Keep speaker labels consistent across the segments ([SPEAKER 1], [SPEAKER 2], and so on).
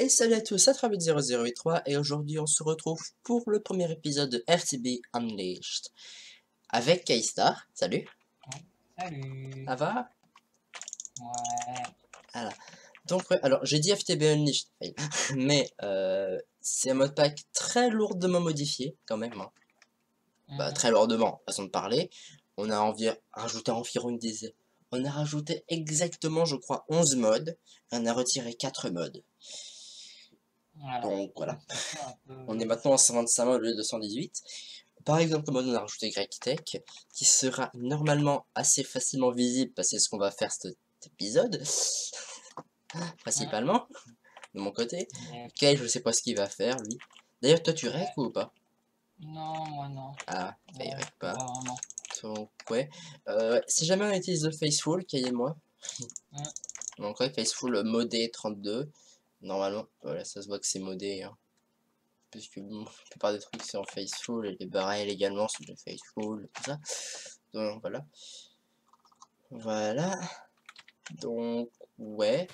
[SPEAKER 1] Et salut à tous, c'est Travis0083 et aujourd'hui on se retrouve pour le premier épisode de RTB Unleashed avec K-Star. Salut,
[SPEAKER 2] Salut.
[SPEAKER 1] ça va?
[SPEAKER 2] Ouais.
[SPEAKER 1] Voilà. Donc ouais, alors j'ai dit FTB Unleashed, mais c'est un mode pack très lourdement modifié quand même, hein. Bah, très lourdement, façon de parler. On a rajouté environ une dizaine. On a rajouté exactement, je crois, 11 modes et on a retiré 4 modes.
[SPEAKER 2] Voilà.
[SPEAKER 1] Donc voilà.
[SPEAKER 2] Ça fait un peu...
[SPEAKER 1] On est maintenant à 125 modes au lieu de 118. Par exemple, comme mode, on a rajouté GrecTech, qui sera normalement assez facilement visible, parce que c'est ce qu'on va faire cet épisode, principalement, de mon côté.
[SPEAKER 2] Yep.
[SPEAKER 1] Kyle, je sais pas ce qu'il va faire, lui. D'ailleurs, toi, tu rec
[SPEAKER 2] Ouais.
[SPEAKER 1] ou pas?
[SPEAKER 2] Non, moi non.
[SPEAKER 1] Ah, bah, il
[SPEAKER 2] Ouais,
[SPEAKER 1] rec pas.
[SPEAKER 2] pas vraiment.
[SPEAKER 1] Donc, ouais. Si jamais on utilise le Faceful, Kyle et moi, donc ouais, Faceful modé 32, normalement, voilà, ça se voit que c'est modé, hein. Puisque bon, la plupart des trucs c'est en Faceful et les barrels également sont de Faceful et tout ça. Donc voilà. Voilà. Donc ouais.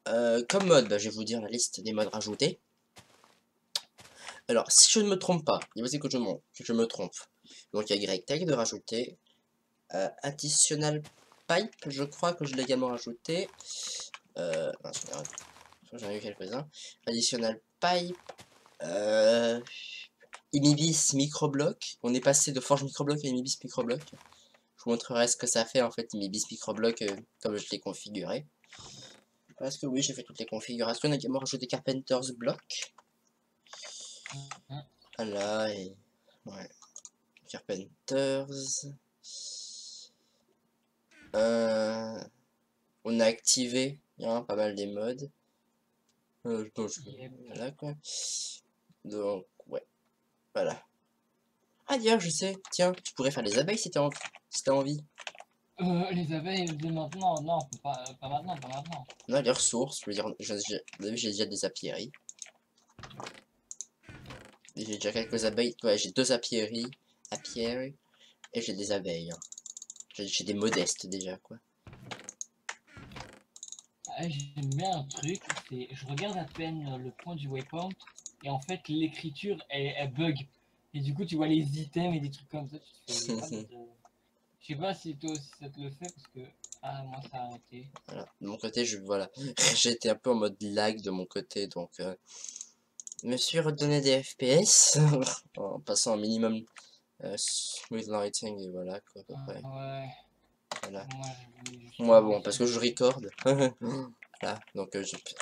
[SPEAKER 1] Comme mode, bah, je vais vous dire la liste des modes rajoutés. Alors si je ne me trompe pas, il va que je me trompe. Donc il y a GrecTech de rajouter. Additional Pipe, je crois que je l'ai également rajouté. J'en ai eu quelques-uns. Additional Pipe. Imibis Microblock. On est passé de Forge Microblock à Imibis Microblock. Je vous montrerai ce que ça fait en fait Imibis Microblock comme je l'ai configuré. Parce que oui, j'ai fait toutes les configurations. On a également rajouté Carpenter's Block. Voilà, et ouais. Carpenters. On a activé pas mal des modes.
[SPEAKER 2] Yep.
[SPEAKER 1] Voilà quoi. Donc, ouais. Voilà. Ah, d'ailleurs, je sais. Tiens, tu pourrais faire les abeilles si t'as envie.
[SPEAKER 2] Les abeilles de maintenant, non, pas maintenant, pas maintenant.
[SPEAKER 1] On a les ressources. Je veux dire, vous avez vu, j'ai déjà des apiaries. J'ai déjà quelques abeilles. Ouais, j'ai 2 apiaries. Et j'ai des abeilles, hein. J'ai des modestes déjà, quoi.
[SPEAKER 2] J'aime bien un truc, c'est je regarde à peine le point du waypoint et en fait l'écriture elle bug. Et du coup tu vois les items et des trucs comme ça, tu te fais what the... Je sais pas si toi aussi ça te le fait parce que moi ça a arrêté.
[SPEAKER 1] Voilà. De mon côté, voilà. J'étais un peu en mode lag de mon côté, donc je me suis redonné des FPS en passant un minimum smooth lighting et voilà quoi à peu près.
[SPEAKER 2] Ouais,
[SPEAKER 1] Voilà.
[SPEAKER 2] moi je voulais
[SPEAKER 1] Moi
[SPEAKER 2] justement
[SPEAKER 1] bon, parce que
[SPEAKER 2] essayer
[SPEAKER 1] je
[SPEAKER 2] de...
[SPEAKER 1] record. Voilà, donc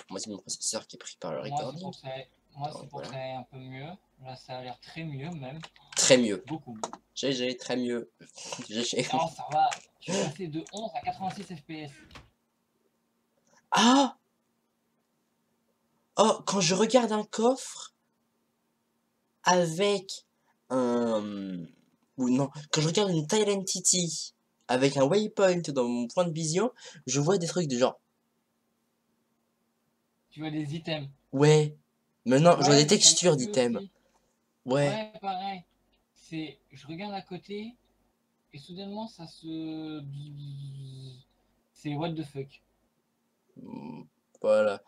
[SPEAKER 1] moi c'est mon processeur qui est pris par le
[SPEAKER 2] Moi c'est
[SPEAKER 1] recording.
[SPEAKER 2] pour que ça aille... Moi
[SPEAKER 1] Donc
[SPEAKER 2] c'est pour que
[SPEAKER 1] voilà.
[SPEAKER 2] ça aille un peu mieux. Là ça a l'air très mieux même.
[SPEAKER 1] Très mieux.
[SPEAKER 2] Beaucoup mieux.
[SPEAKER 1] GG, très mieux. GG.
[SPEAKER 2] Non ça va, je suis passé de 11 à 86 FPS.
[SPEAKER 1] Ah! Oh, quand je regarde un coffre avec un... Ou non, quand je regarde une tile entity avec un waypoint dans mon point de vision, je vois des trucs de genre...
[SPEAKER 2] Tu vois des items.
[SPEAKER 1] Ouais. Maintenant, je vois des
[SPEAKER 2] Ouais, ça m'a
[SPEAKER 1] textures
[SPEAKER 2] vu
[SPEAKER 1] d'items.
[SPEAKER 2] aussi.
[SPEAKER 1] Ouais.
[SPEAKER 2] Ouais, pareil. C'est, je regarde à côté et soudainement ça se... C'est what the fuck.
[SPEAKER 1] Voilà.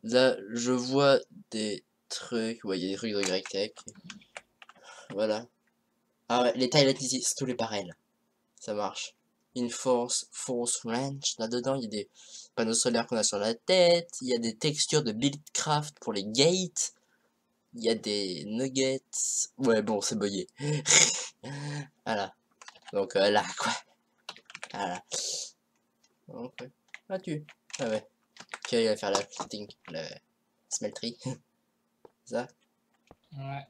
[SPEAKER 1] Là, je vois des trucs... Ouais, il y a des trucs de GrecTech. Voilà. Ah ouais, les tile entity, c'est tous les barrels. Ça marche. Une force range. Là-dedans, il y a des panneaux solaires qu'on a sur la tête. Il y a des textures de Buildcraft pour les gates. Il y a des nuggets. Ouais, bon, c'est bugué. Voilà. Donc là, quoi. Voilà. Donc, ouais. Ah, Ah ouais. Ok, il va faire la smelting. La smelterie. Ça.
[SPEAKER 2] Ouais.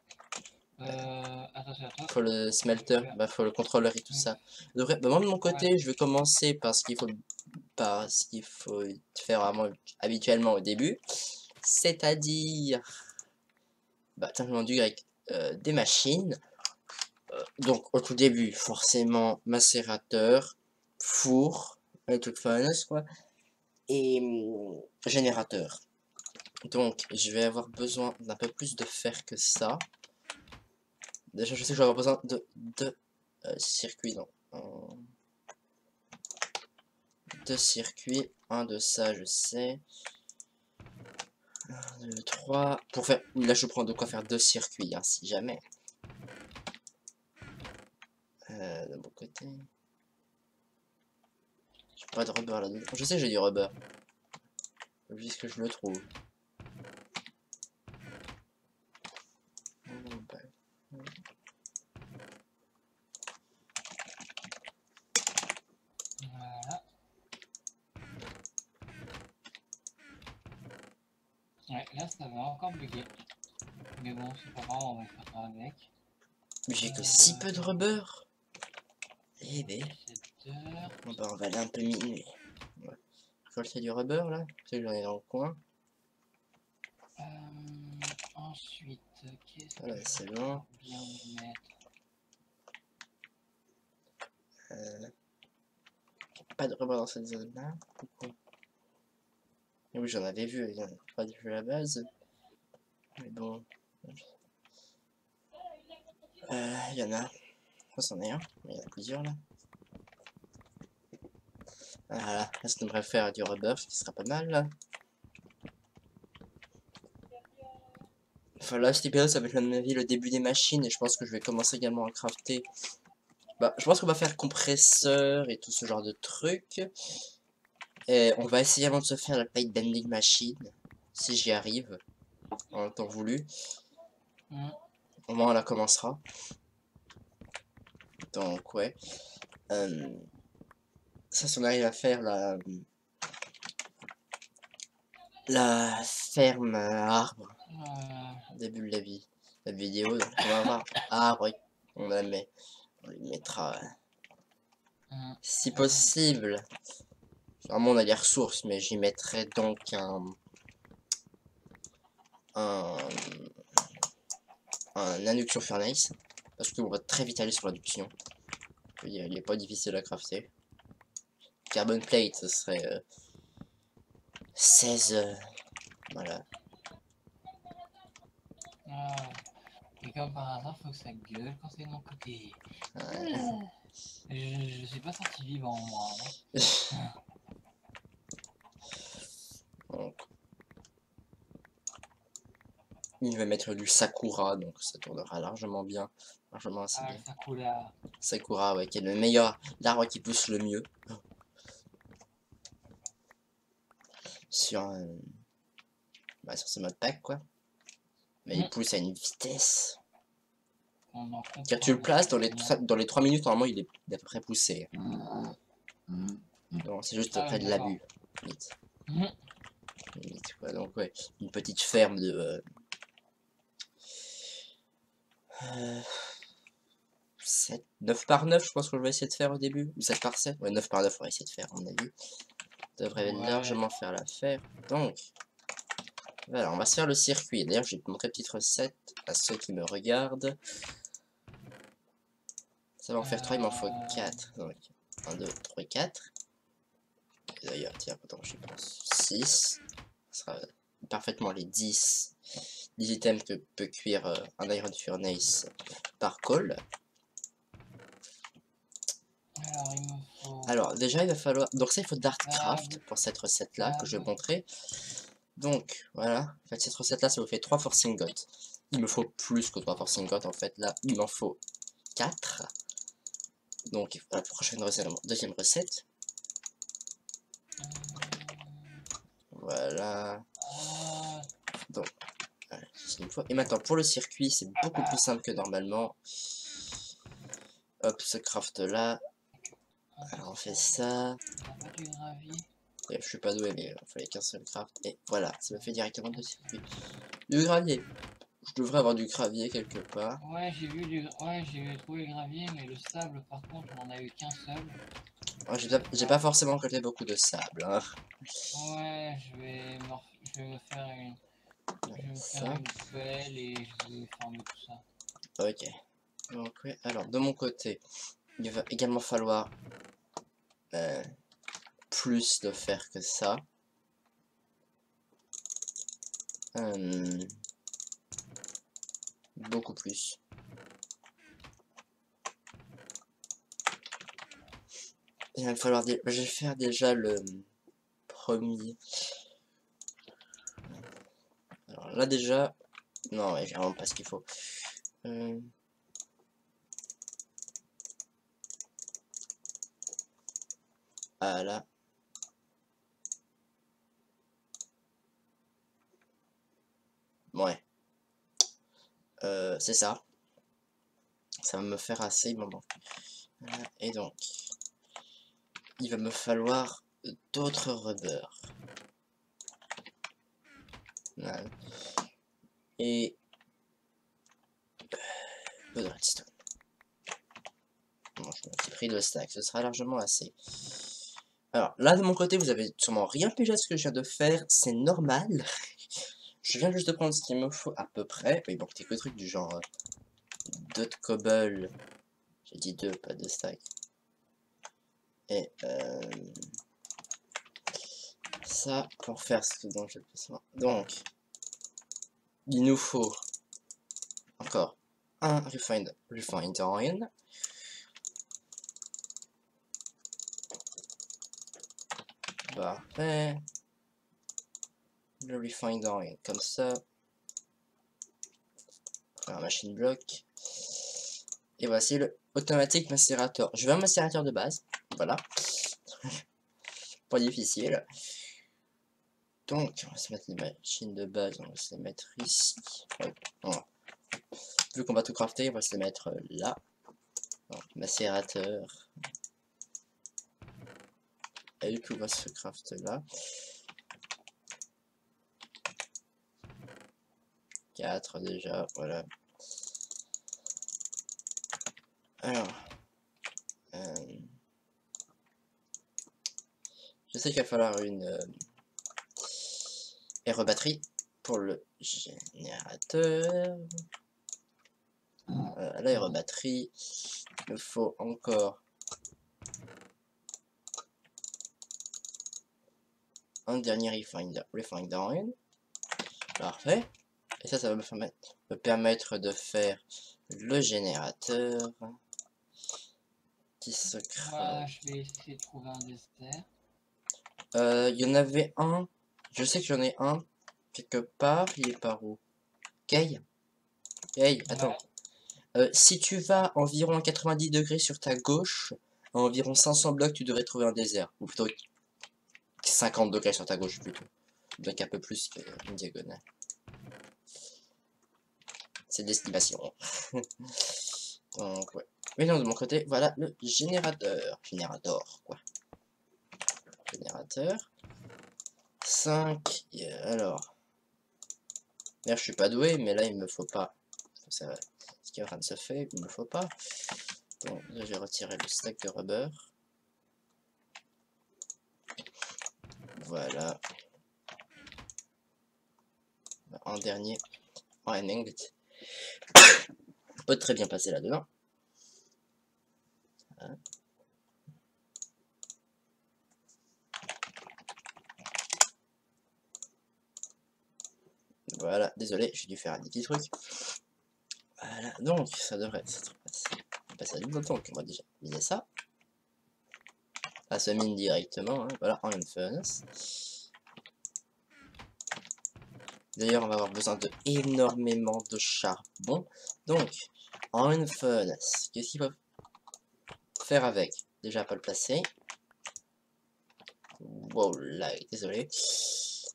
[SPEAKER 2] Attends.
[SPEAKER 1] Faut le
[SPEAKER 2] Je vais
[SPEAKER 1] smelter.
[SPEAKER 2] faire...
[SPEAKER 1] Bah, faut le contrôleur et tout ça. Donc, bah, moi, de mon
[SPEAKER 2] Ouais.
[SPEAKER 1] côté, je vais commencer par ce qu'il faut faire vraiment habituellement au début. C'est-à-dire, bah, simplement du grec, des machines. Donc, au tout début, forcément, macérateur, four, et toute furnace, quoi, et générateur. Donc, je vais avoir besoin d'un peu plus de fer que ça. Déjà, je sais que je vais avoir besoin de deux circuits, non. Deux circuits, un de ça, je sais. 1, 2, 3. Pour faire. Là, je prends de quoi faire 2 circuits, hein, si jamais. De mon côté. J'ai pas de rubber là-dedans. Je sais que j'ai du rubber. Faut juste que je le trouve.
[SPEAKER 2] Voilà. Ouais, là ça va encore bugger. Mais bon, c'est pas grave, on va faire ça avec.
[SPEAKER 1] Mais j'ai que si peu de rubber. Eh ben.
[SPEAKER 2] 17 heures.
[SPEAKER 1] Bon bah on va aller un peu minuit. Ouais. Récolter du rubber là. Tu sais que j'en ai dans le coin.
[SPEAKER 2] Ensuite, qu'est-ce
[SPEAKER 1] Voilà,
[SPEAKER 2] que
[SPEAKER 1] c'est
[SPEAKER 2] je
[SPEAKER 1] bon.
[SPEAKER 2] vais bien me mettre?
[SPEAKER 1] Pas de rubber dans cette zone là. Pourquoi? Et oui, j'en avais vu, il y en a pas vu à la base. Mais bon. Il y en a. Oh, c'en est un. Il y en a plusieurs là. Voilà, là ça devrait faire du rubber, ce qui sera pas mal là. Enfin là, cet épisode ça va être à mon avis le début des machines et je pense que je vais commencer également à crafter. Bah, je pense qu'on va faire compresseur et tout ce genre de trucs. Et on va essayer avant de se faire la plate bending machine, si j'y arrive, en temps voulu. Au moins on la commencera. Donc ouais. Ça, si on arrive à faire la ferme à arbre, début de la vidéo, donc on va voir arbre, on la met, on lui mettra, si possible, vraiment on a les ressources, mais j'y mettrai donc un induction furnace, parce qu'on va très vite aller sur l'induction, il est pas difficile à crafter. Carbon plate, ce serait 16, voilà.
[SPEAKER 2] Et comme par hasard, faut que ça gueule quand c'est de mon côté. Je suis pas sorti vivant, moi.
[SPEAKER 1] Donc, il va mettre du Sakura, donc ça tournera largement bien. Largement assez bien. Sakura, ouais, qui est le meilleur, l'arbre qui pousse le mieux. Sur, bah, sur ce mode pack, quoi. Mais il pousse à une vitesse. Car tu le places dans les 3 minutes, normalement il est à peu près poussé. Non, c'est juste près de l'abus. Limite, quoi. Donc ouais, une petite ferme de 7, 9 par 9, je pense que je vais essayer de faire au début. Ou 7 par 7, ouais, 9 par 9 on va essayer de faire à mon avis. Ça devrait largement faire l'affaire. Donc voilà, on va se faire le circuit. D'ailleurs, je vais te montrer une petite recette à ceux qui me regardent. Ça va en faire 3, il m'en faut 4. Donc 1, 2, 3, 4. D'ailleurs, tiens, attends, j'y pense. 6. Ça sera parfaitement les 10 items que peut cuire un Iron Furnace par coal. Alors, déjà, il va falloir... Donc ça, il faut Darkcraft pour cette recette-là que je vais montrer. Donc, voilà. En fait, cette recette-là, ça vous fait 3 Forcing Got. Il me faut plus que 3 Forcing Got, en fait. Là, il m'en faut 4. Donc, la prochaine recette, deuxième recette. Voilà. Donc, voilà, une fois. Et maintenant, pour le circuit, c'est beaucoup plus simple que normalement. Hop, ce craft-là. Alors, on fait ça. Et je suis pas doué, mais il fallait qu'un seul craft. Et voilà, ça me fait directement 2 circuits. Du gravier. Je devrais avoir du gravier quelque part.
[SPEAKER 2] Ouais, j'ai trouvé le gravier, mais le sable, par contre, on en a eu qu'un seul.
[SPEAKER 1] Oh, j'ai pas forcément collecté beaucoup de sable. Hein.
[SPEAKER 2] Ouais, je vais me faire une pelle et je vais farmer tout ça.
[SPEAKER 1] Ok. Donc, ouais. Alors, de mon côté, il va également falloir plus de fer que ça. Beaucoup plus. Il va falloir... Je vais faire déjà le premier... Alors là déjà, non, ouais, j'ai vraiment pas ce qu'il faut. Voilà. Ouais. C'est ça. Ça va me faire assez, bon. Et donc, il va me falloir d'autres rubbers. Voilà. Et peu de redstone. Bon, je me suis pris 2 stacks, ce sera largement assez. Alors là de mon côté, vous avez sûrement rien pigé à ce que je viens de faire, c'est normal. Je viens juste de prendre ce qu'il me faut à peu près. Oui, bon, quelques trucs du genre 2 de cobble. J'ai dit 2, pas 2 stacks. Et ça pour faire ce dont j'ai besoin. Donc, il nous faut encore un refined iron. Parfait. Le refined iron comme ça. Un machine block. Et voici le automatique macérateur. Je veux un macérateur de base. Voilà. Pas difficile. Donc, on va se mettre les machines de base. On va se les mettre ici. Ouais. Voilà. Vu qu'on va tout crafter, on va se les mettre là. Donc, macérateur. Et du coup, on va se craft là. 4 déjà, voilà. Alors, je sais qu'il va falloir une batterie pour le générateur. L'aérobatterie, il me faut encore un dernier refined iron. Parfait. Et ça va me permettre de faire le générateur qui se crée.
[SPEAKER 2] Moi, je vais essayer de trouver un dessert.
[SPEAKER 1] Il y en avait un. Je sais que j'en ai un quelque part. Il est par où? Kay? Kay, attends. Si tu vas environ à 90 degrés sur ta gauche, à environ 500 blocs, tu devrais trouver un désert. Ou plutôt 50 degrés sur ta gauche, plutôt. Donc un peu plus qu'une diagonale. C'est l'estimation. Donc, ouais. Mais non, de mon côté, voilà le générateur. Générateur, quoi. Générateur. 5. Alors. Là, je suis pas doué, mais là, il me faut pas. Ça, ce qui est en train de se faire, il me faut pas. Donc, là, j'ai retiré le stack de rubber. Voilà. En dernier. En ingot. Peut très bien passer là-dedans. Voilà. Voilà, désolé, j'ai dû faire un petit truc. Voilà, donc ça devrait être passé à double. Donc on va déjà viser ça. Ça se mine directement, hein. Voilà, en une furnace. D'ailleurs, on va avoir besoin de énormément de charbon. Donc, en une furnace, qu'est-ce qu'il faut faire avec? Déjà, pas le placer. Wow, là, désolé.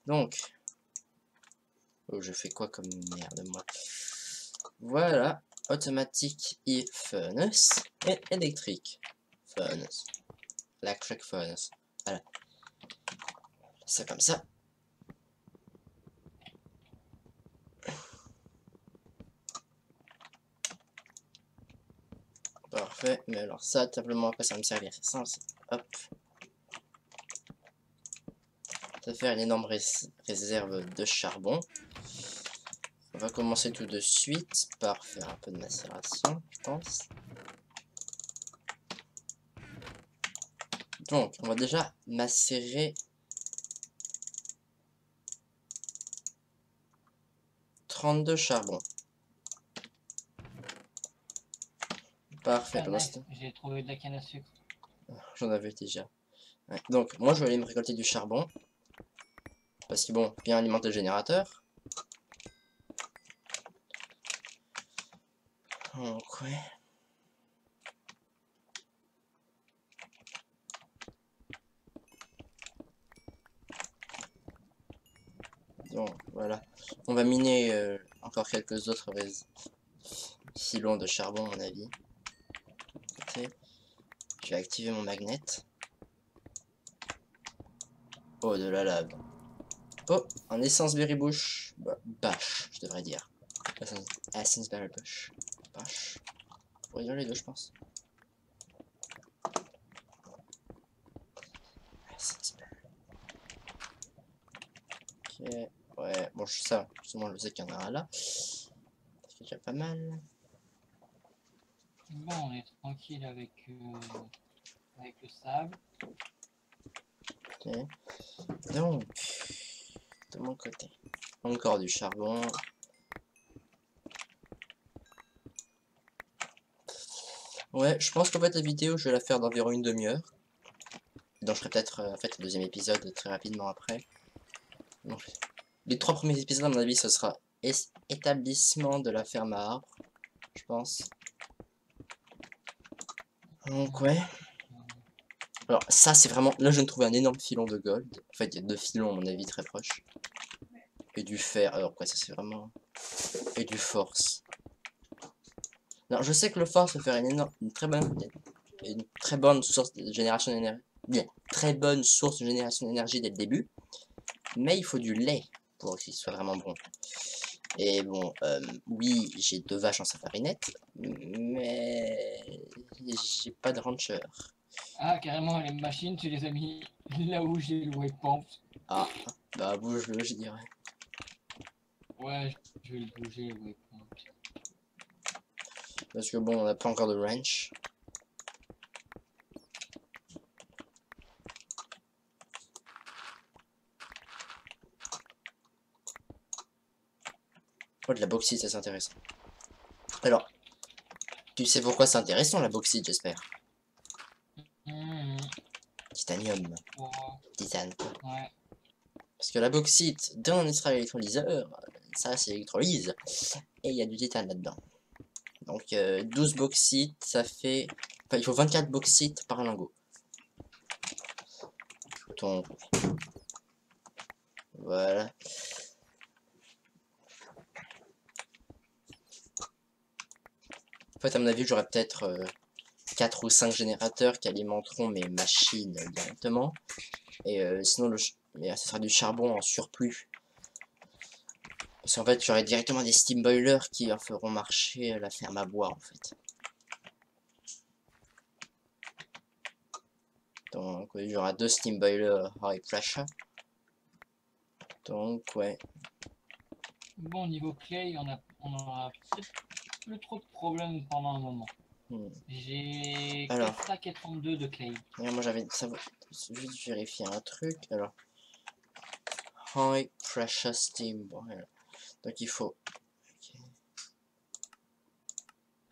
[SPEAKER 1] Donc, oh, je fais quoi comme merde, moi? Voilà, automatique et furnace, et électrique furnace. Electric furnace. Voilà. C'est comme ça. Parfait, mais alors ça, simplement, après ça va me servir. Ça, hop. Ça va faire une énorme réserve de charbon. On va commencer tout de suite par faire un peu de macération, je pense. Donc, on va déjà macérer 32 charbons. Parfait.
[SPEAKER 2] Ah, nice. J'ai trouvé de la canne à sucre.
[SPEAKER 1] J'en avais déjà. Ouais. Donc, moi, je vais aller me récolter du charbon. Parce que bon, bien alimenter le générateur. Donc, ouais. Donc, voilà. On va miner encore quelques autres filons de charbon, à mon avis. Okay. Je vais activer mon magnet. Oh, de la lave. Oh, un essence berry bush. Bâche, je devrais dire. Essence berry bush. Bâche. On pourrait dire les deux, je pense. Ok, ouais, bon, ça, justement, je sais qu'il y en a un là. C'est déjà pas mal.
[SPEAKER 2] Bon, on est tranquille avec le sable.
[SPEAKER 1] Ok. Donc, de mon côté, encore du charbon. Ouais, je pense qu'en fait la vidéo, je vais la faire d'environ une demi-heure. Donc je ferai peut-être en fait le deuxième épisode très rapidement après. Donc, les 3 premiers épisodes, à mon avis, ce sera établissement de la ferme à arbres, je pense. Donc ouais. Alors ça c'est vraiment... Là je viens de trouver un énorme filon de gold. En fait il y a 2 filons à mon avis très proches. Et du fer. Alors quoi, ça c'est vraiment... Et du force. Alors je sais que le force peut faire une très bonne source de génération d'énergie. Bien, très bonne source de génération d'énergie dès le début. Mais il faut du lait pour qu'il soit vraiment bon. Et bon, oui, j'ai 2 vaches en safarinette, mais j'ai pas de rancher.
[SPEAKER 2] Ah, carrément, les machines, tu les as mis là où j'ai le waypoint.
[SPEAKER 1] Ah, bah bouge-le, je dirais.
[SPEAKER 2] Ouais, je vais le bouger, le waypoint.
[SPEAKER 1] Parce que bon, on n'a pas encore de ranch. Oh, de la bauxite, ça c'est intéressant. Alors, tu sais pourquoi c'est intéressant la bauxite, j'espère. Titanium. Titane.
[SPEAKER 2] Ouais.
[SPEAKER 1] Parce que la bauxite, dans un extrait électrolyseur, ça c'est électrolyse. Et il y a du titane là-dedans. Donc 12 bauxites, ça fait... Enfin, il faut 24 bauxites par lingot. Donc, voilà. En fait, à mon avis, j'aurai peut-être 4 ou 5 générateurs qui alimenteront mes machines directement. Et sinon, mais ce sera du charbon en surplus. Parce qu'en fait, j'aurai directement des steam boilers qui feront marcher la ferme à bois, en fait. Donc, oui, il y aura 2 steam boilers high pressure. Donc, ouais.
[SPEAKER 2] Bon, niveau clay, on aura peut-être plus trop de problèmes pendant un moment. J'ai 4 stacks et 32 de clay.
[SPEAKER 1] Moi j'avais ça va juste vérifier un truc. Alors high pressure steam boiler. Donc il faut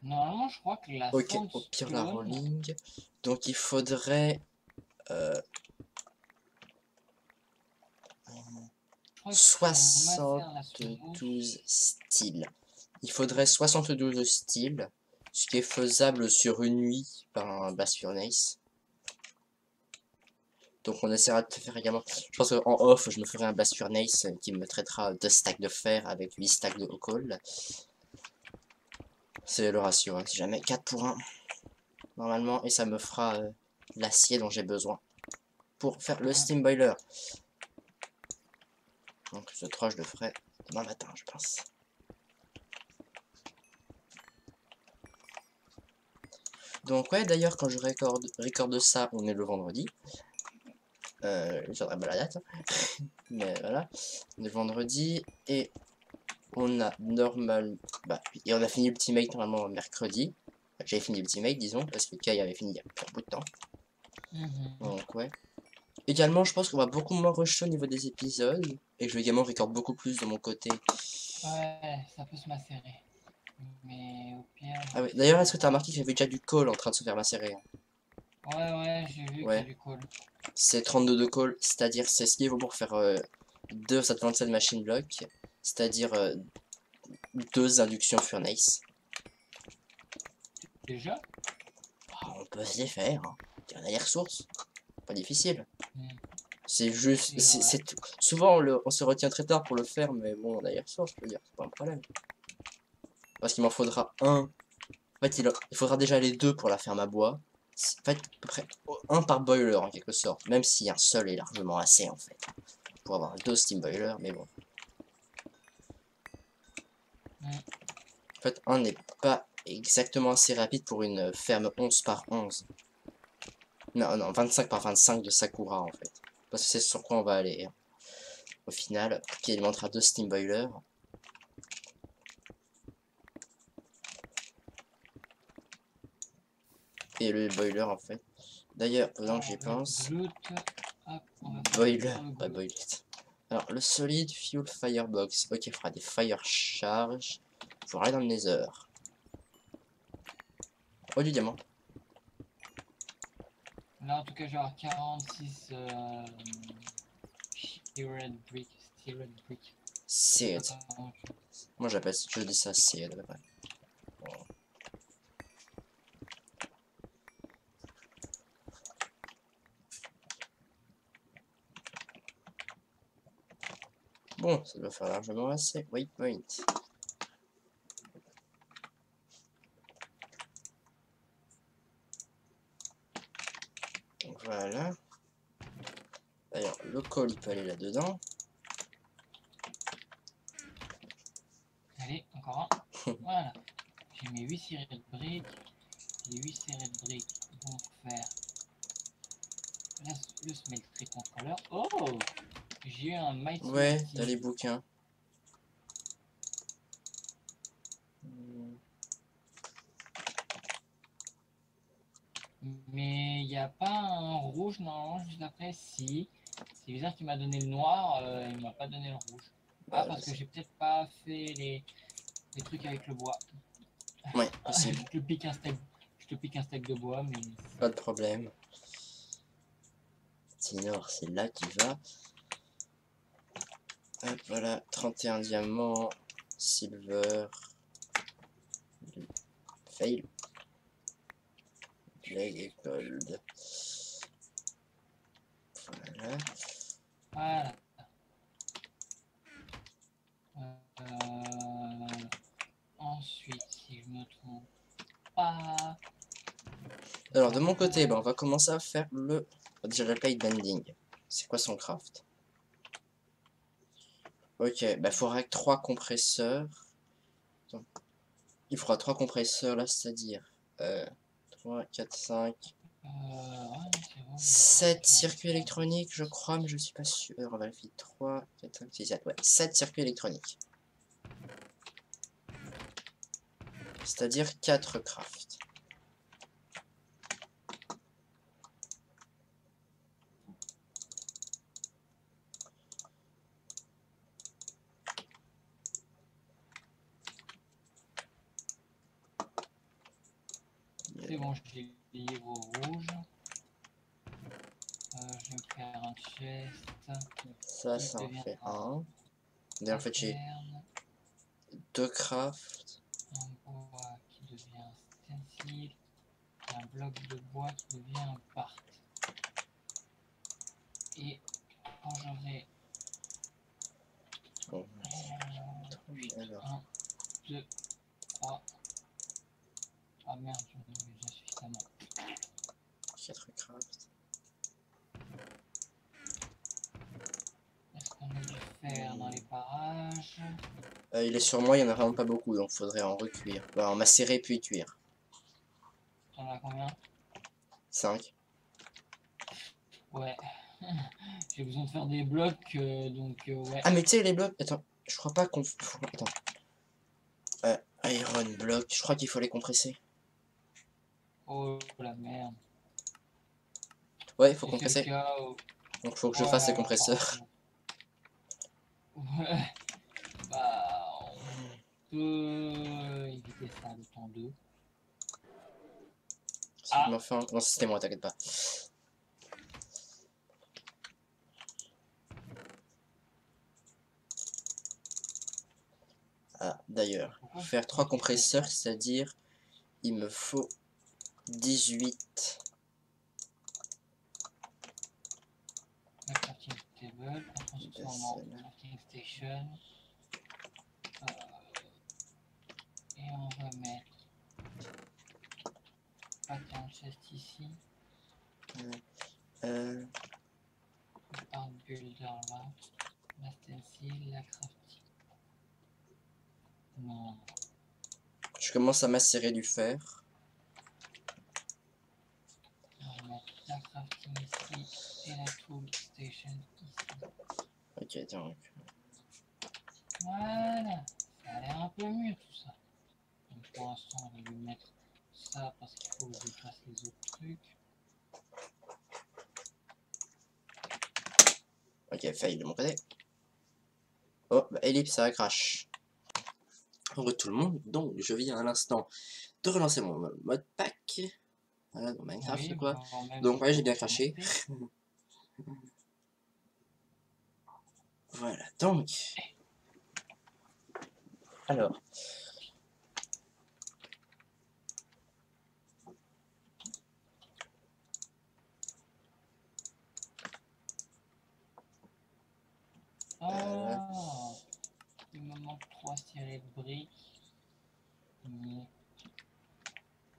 [SPEAKER 2] Normalement, je crois que la
[SPEAKER 1] au pire la rolling. Donc il faudrait 72 styles. Il faudrait 72 styles, ce qui est faisable sur une nuit par un blast furnace. Donc on essaiera de faire également. Je pense qu'en off, je me ferai un blast furnace qui me traitera 2 stacks de fer avec 8 stacks de coal. C'est le ratio, hein. Si jamais 4 pour 1 normalement, et ça me fera l'acier dont j'ai besoin pour faire le steam boiler. Donc ce 3 je le ferai demain matin, je pense. Donc ouais, d'ailleurs quand je recorde ça, on est le vendredi. Je dirai pas la date, hein. Mais voilà, on est le vendredi et on a et on a fini Ultimate normalement mercredi. J'avais fini Ultimate, disons, parce que Kai avait fini il y a un bout de temps. Donc ouais. Également, je pense qu'on va beaucoup moins rusher au niveau des épisodes. Et je vais également record beaucoup plus de mon côté.
[SPEAKER 2] Ouais, ça peut se macérer. Mais au pire...
[SPEAKER 1] Ah oui, d'ailleurs, est-ce que tu as remarqué qu'il y avait déjà du coal en train de se faire macérer?
[SPEAKER 2] Ouais, j'ai vu qu'il y a du coal.
[SPEAKER 1] C'est 32 de coal, c'est-à-dire c'est ce qu'il faut pour faire 2 727 machine block, c'est-à-dire 2 inductions furnace.
[SPEAKER 2] Déjà?
[SPEAKER 1] Ah, on peut se les faire. Hein. On a les ressources. Pas difficile.
[SPEAKER 2] Hmm,
[SPEAKER 1] C'est juste.
[SPEAKER 2] c'est vrai.
[SPEAKER 1] C'est tout. Souvent, on se retient très tard pour le faire, mais bon, on a les ressources, je veux dire. C'est pas un problème. Parce qu'il m'en faudra un. En fait, il faudra déjà les deux pour la ferme à bois. En fait, à peu près un par boiler en quelque sorte. Même si un seul est largement assez en fait. Pour avoir deux steam boilers, mais bon.
[SPEAKER 2] Hmm.
[SPEAKER 1] En fait, un n'est pas exactement assez rapide pour une ferme 11 par 11. Non, non, 25 par 25 de Sakura en fait. Parce que c'est sur quoi on va aller. Hein. Au final, qui alimentera deux steam boilers. Et le boiler en fait. D'ailleurs, pendant que j'y
[SPEAKER 2] Alors, le
[SPEAKER 1] pense,
[SPEAKER 2] glut. Hop, on va faire
[SPEAKER 1] boiler,
[SPEAKER 2] sur le
[SPEAKER 1] pas
[SPEAKER 2] glut.
[SPEAKER 1] boiler. Alors, le solide fuel firebox. Ok, il fera des fire charge. Faut aller dans le nether. Oh, du diamant.
[SPEAKER 2] Là, en tout cas, je vais avoir 46 Steered Brick. Steered Brick. Je sais pas
[SPEAKER 1] Seed.
[SPEAKER 2] comment
[SPEAKER 1] Moi, je dis ça seed à peu près. Bon. Bon, ça doit faire largement assez. Waypoint. Donc voilà. D'ailleurs, le col, il peut aller là-dedans.
[SPEAKER 2] Allez, encore un. Voilà. J'ai mes 8 séries de briques. Les 8 séries de briques vont faire le smeltery controller. Oh! J'ai eu un Mighty
[SPEAKER 1] Ouais, t'as les
[SPEAKER 2] Mighty.
[SPEAKER 1] bouquins. Hmm.
[SPEAKER 2] Mais il n'y a pas un rouge normalement juste après. Si. C'est bizarre qu'il m'a donné le noir, il m'a pas donné le rouge. Ah,
[SPEAKER 1] Bah, je
[SPEAKER 2] parce que
[SPEAKER 1] sais.
[SPEAKER 2] j'ai peut-être pas fait les trucs avec le bois.
[SPEAKER 1] Ouais, possible.
[SPEAKER 2] Je te pique un steak. Je te pique un steak de bois, mais
[SPEAKER 1] Pas de problème. Sinon, c'est là qu'il va. Hop, voilà. 31 diamants. Silver. Fail. Leg et gold. Voilà.
[SPEAKER 2] voilà. Euh, Ensuite, si je me trompe pas.
[SPEAKER 1] Alors, de mon côté, bah, on va commencer à faire déjà le plate bending. C'est quoi son craft? Ok, bah, il faudra 3 compresseurs. Attends. Il faudra 3 compresseurs là, c'est-à-dire 3, 4, 5,
[SPEAKER 2] Ouais, c'est bon.
[SPEAKER 1] 7 circuits électroniques, je crois, mais je suis pas sûr. On va vérifier 3, 4, 5, 6, 7. Ouais, 7 circuits électroniques. C'est-à-dire 4 crafts.
[SPEAKER 2] C'est bon, j'ai les livres rouges. Je vais me faire un chest
[SPEAKER 1] Ça,
[SPEAKER 2] qui
[SPEAKER 1] ça en fait
[SPEAKER 2] deviendra
[SPEAKER 1] un. D'ailleurs, en fait, j'ai
[SPEAKER 2] pattern.
[SPEAKER 1] 2 crafts.
[SPEAKER 2] Un bois qui devient stencil. Un bloc de bois qui devient un part. Et quand j'aurai
[SPEAKER 1] Bon,
[SPEAKER 2] 8,
[SPEAKER 1] alors,
[SPEAKER 2] 1, 2, 3. Ah merde, j'en ai déjà suffisamment.
[SPEAKER 1] 4 crafts.
[SPEAKER 2] Est-ce qu'on a du fer dans les parages?
[SPEAKER 1] Il est sur moi, il y en a vraiment pas beaucoup, donc faudrait en recuire. Bah, en macérer puis cuire.
[SPEAKER 2] T'en as combien?
[SPEAKER 1] 5.
[SPEAKER 2] Ouais. J'ai besoin de faire des blocs, donc ouais.
[SPEAKER 1] Ah, mais tu sais, les blocs. Attends, je crois pas qu'on. Attends. Iron block, je crois qu'il faut les compresser.
[SPEAKER 2] Oh la merde.
[SPEAKER 1] Ouais, il faut
[SPEAKER 2] Si c'est le
[SPEAKER 1] compresser.
[SPEAKER 2] cas,
[SPEAKER 1] Donc faut que je
[SPEAKER 2] ouais,
[SPEAKER 1] fasse les
[SPEAKER 2] alors
[SPEAKER 1] compresseurs.
[SPEAKER 2] ouais. Bah, on peut éviter ça le temps 2.
[SPEAKER 1] Si je
[SPEAKER 2] Ah,
[SPEAKER 1] m'en fais un. Non, c'était moi, t'inquiète pas. Ah, d'ailleurs,
[SPEAKER 2] pourquoi je
[SPEAKER 1] faire 3
[SPEAKER 2] fais ça?
[SPEAKER 1] compresseurs, c'est-à-dire il me faut 18.
[SPEAKER 2] Le crafting table, on transforme en crafting station. Et on va mettre pattern chest ici. Part builder là. La stencil, la crafting. Non.
[SPEAKER 1] Je commence à macérer du fer.
[SPEAKER 2] On va mettre la crafting ici et la tool station ici.
[SPEAKER 1] Ok, donc.
[SPEAKER 2] Voilà. Ça a l'air un peu mieux tout ça. Donc pour l'instant on va lui mettre ça parce qu'il faut que je fasse les autres trucs.
[SPEAKER 1] Ok, fail de mon côté. Oh, bah, ellipse, ça crash. Heureux tout le monde, donc je viens à l'instant de relancer mon mode pack. Voilà, dans Minecraft,
[SPEAKER 2] Oui,
[SPEAKER 1] quoi.
[SPEAKER 2] même
[SPEAKER 1] Donc, ouais, j'ai bien
[SPEAKER 2] recommencer.
[SPEAKER 1] craché. Voilà, donc. Alors.
[SPEAKER 2] Oh, il me manque 3 styrés de briques. Mais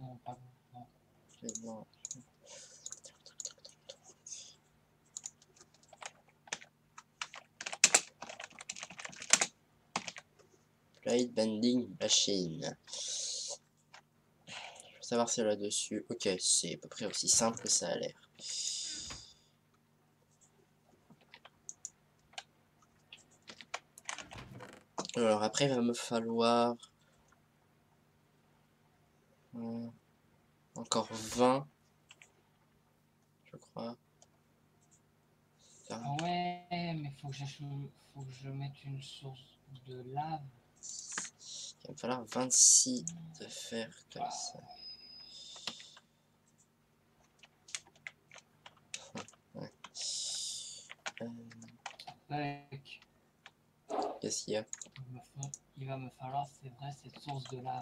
[SPEAKER 2] non, pas vraiment.
[SPEAKER 1] C'est bon. Plate Bending Machine. Je veux savoir si là-dessus. Ok, c'est à peu près aussi simple que ça a l'air. Alors après, il va me falloir encore 20, je crois. Ça.
[SPEAKER 2] Ah ouais, mais faut que je mette une source de lave.
[SPEAKER 1] Il va me falloir 26 de fer comme ça. Ouais.
[SPEAKER 2] Avec.
[SPEAKER 1] Qu'est-ce qu'il y a?
[SPEAKER 2] Il va me falloir, c'est vrai, cette source de lave.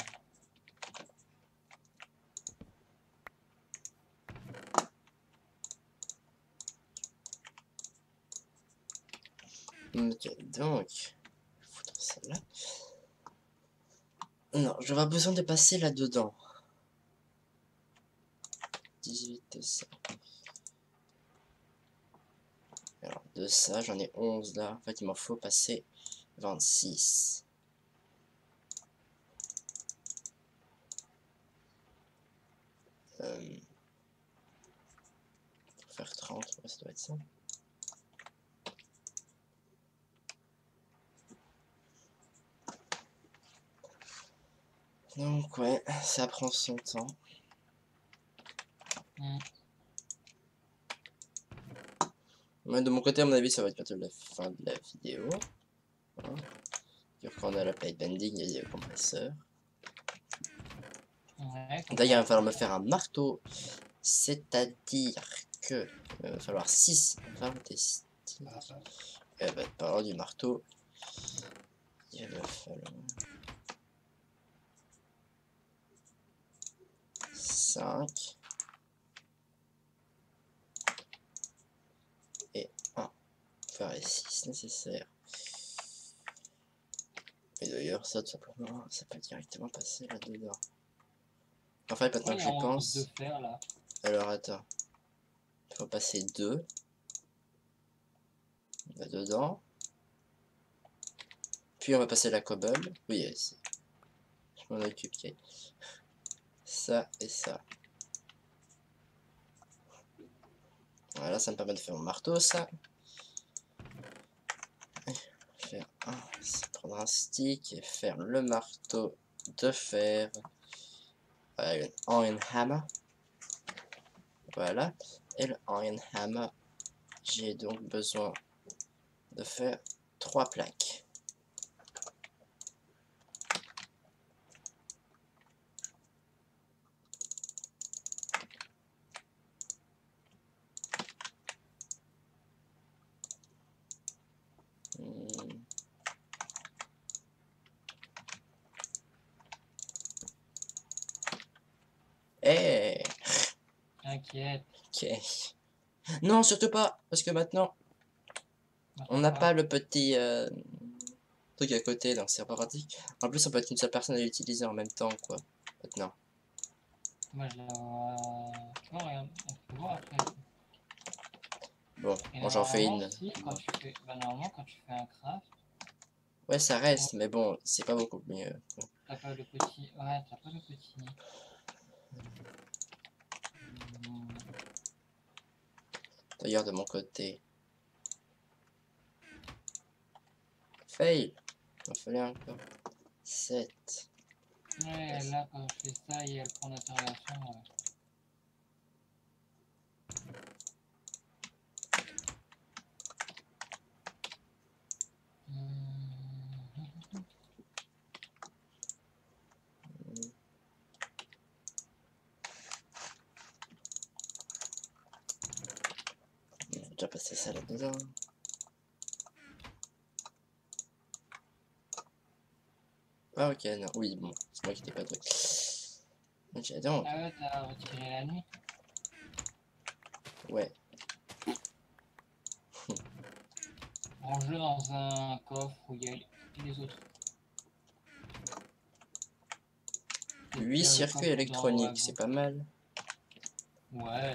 [SPEAKER 1] Ok, donc, foutre celle-là. Non, je vais avoir besoin de passer là-dedans. 18 de ça. Alors, de ça, j'en ai 11 là. En fait, il m'en faut passer 26. Pour faire 30, ouais, ça doit être ça. Donc, ouais, ça prend son temps. Moi, de mon côté, à mon avis, ça va être bientôt la fin de la vidéo. Hein. Quand on a la plate bending, il y a le compresseur.
[SPEAKER 2] Ouais,
[SPEAKER 1] D'ailleurs, il va falloir me faire un marteau. C'est-à-dire que il va falloir 6 investir. Et bah, parlant du marteau, il va falloir 5 et 1. Faire les 6 nécessaires. Et d'ailleurs, ça tout simplement, ça peut directement passer là-dedans. En fait, maintenant que j'y pense.
[SPEAKER 2] Faire, là.
[SPEAKER 1] Alors attends. Il faut passer 2 là-dedans. Puis on va passer la cobble. Oui, yes. Je m'en occupe. Okay. Ça et ça. Voilà, ça me permet de faire mon marteau, ça. Faire prendre un stick et faire le marteau de fer. Une iron hammer. Voilà. Et le iron hammer, j'ai donc besoin de faire 3 plaques.
[SPEAKER 2] t'inquiète.
[SPEAKER 1] Ok. Non, surtout pas, parce que maintenant, on n'a pas le petit truc à côté, donc c'est pas pratique. En plus, on peut être une seule personne à l'utiliser en même temps, quoi. Maintenant.
[SPEAKER 2] Moi, je la vois. Tu vois, regarde, on peut voir après.
[SPEAKER 1] Bon,
[SPEAKER 2] Et
[SPEAKER 1] moi j'en fais
[SPEAKER 2] normalement,
[SPEAKER 1] une.
[SPEAKER 2] si, quand tu fais. Bah, normalement, quand tu fais un craft,
[SPEAKER 1] Ouais, ça reste, mais bon, c'est pas beaucoup mieux.
[SPEAKER 2] t'as pas le petit. Ouais, t'as pas le petit. Hmm.
[SPEAKER 1] D'ailleurs, de mon côté. Fail. Il en fallait encore. 7.
[SPEAKER 2] Ouais, là, quand je fais ça et elle prend l'interrogation. Hmm.
[SPEAKER 1] On va déjà passer ça là-dedans. Ah ok, non, oui, bon, c'est moi qui t'ai pas doué. Ok, donc,
[SPEAKER 2] Ah ouais, t'as retiré la nuit.
[SPEAKER 1] ouais.
[SPEAKER 2] Range-le dans un coffre où il y a les autres.
[SPEAKER 1] 8
[SPEAKER 2] Le
[SPEAKER 1] circuits
[SPEAKER 2] coffre d'en haut à
[SPEAKER 1] électroniques, c'est
[SPEAKER 2] gauche.
[SPEAKER 1] pas mal.
[SPEAKER 2] Ouais.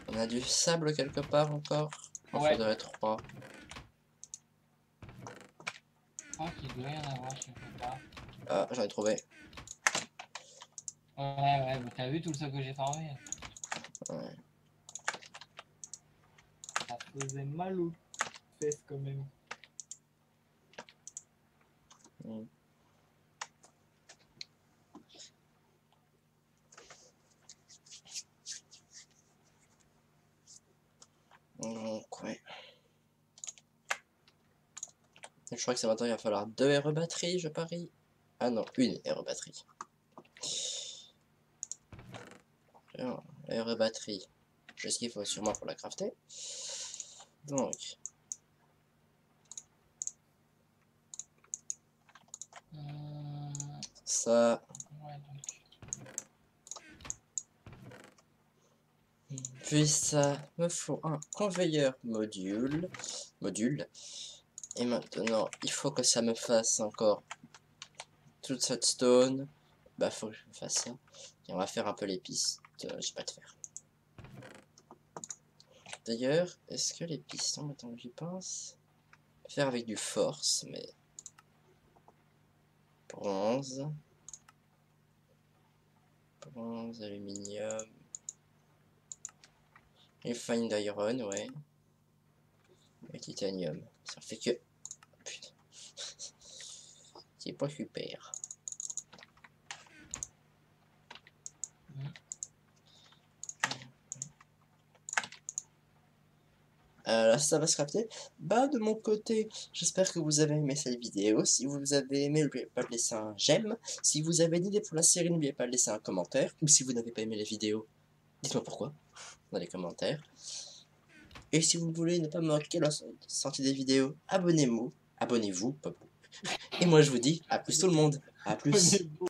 [SPEAKER 1] On a du sable quelque part encore. Il
[SPEAKER 2] Ouais.
[SPEAKER 1] faudrait 3.
[SPEAKER 2] Je crois qu'il doit y en avoir quelque part.
[SPEAKER 1] Ah, j'en ai trouvé.
[SPEAKER 2] Ouais, bah t'as vu tout ça que j'ai farmé?
[SPEAKER 1] Ouais.
[SPEAKER 2] Ça faisait mal aux fesses quand même.
[SPEAKER 1] Mm. Donc, ouais. Je crois que ça va il va falloir 2 aéro batteries, je parie. Ah non, une aéro batterie. Alors, aéro batterie. Je sais ce qu'il faut sûrement pour la crafter. Donc, ça.
[SPEAKER 2] Ouais,
[SPEAKER 1] Puis ça me faut un conveyor module. Et maintenant, il faut que ça me fasse encore toute cette stone. Bah, faut que je fasse ça. Et on va faire un peu les pistes. J'ai pas de fer. D'ailleurs, est-ce que les pistons, maintenant que j'y pense, faire avec du force, mais bronze, aluminium, refined iron, ouais, et titanium. Ça fait que, putain, c'est pas super. Là, ça va se crafter. Bah, de mon côté, j'espère que vous avez aimé cette vidéo. Si vous avez aimé, n'oubliez pas de laisser un j'aime. Si vous avez une idée pour la série, n'oubliez pas de laisser un commentaire. Ou si vous n'avez pas aimé les vidéos, dites-moi pourquoi dans les commentaires. Et si vous voulez ne pas manquer la sortie des vidéos, abonnez-vous. Abonnez-vous, pas vous. Et moi, je vous dis à plus tout le monde. À plus.
[SPEAKER 2] ouais.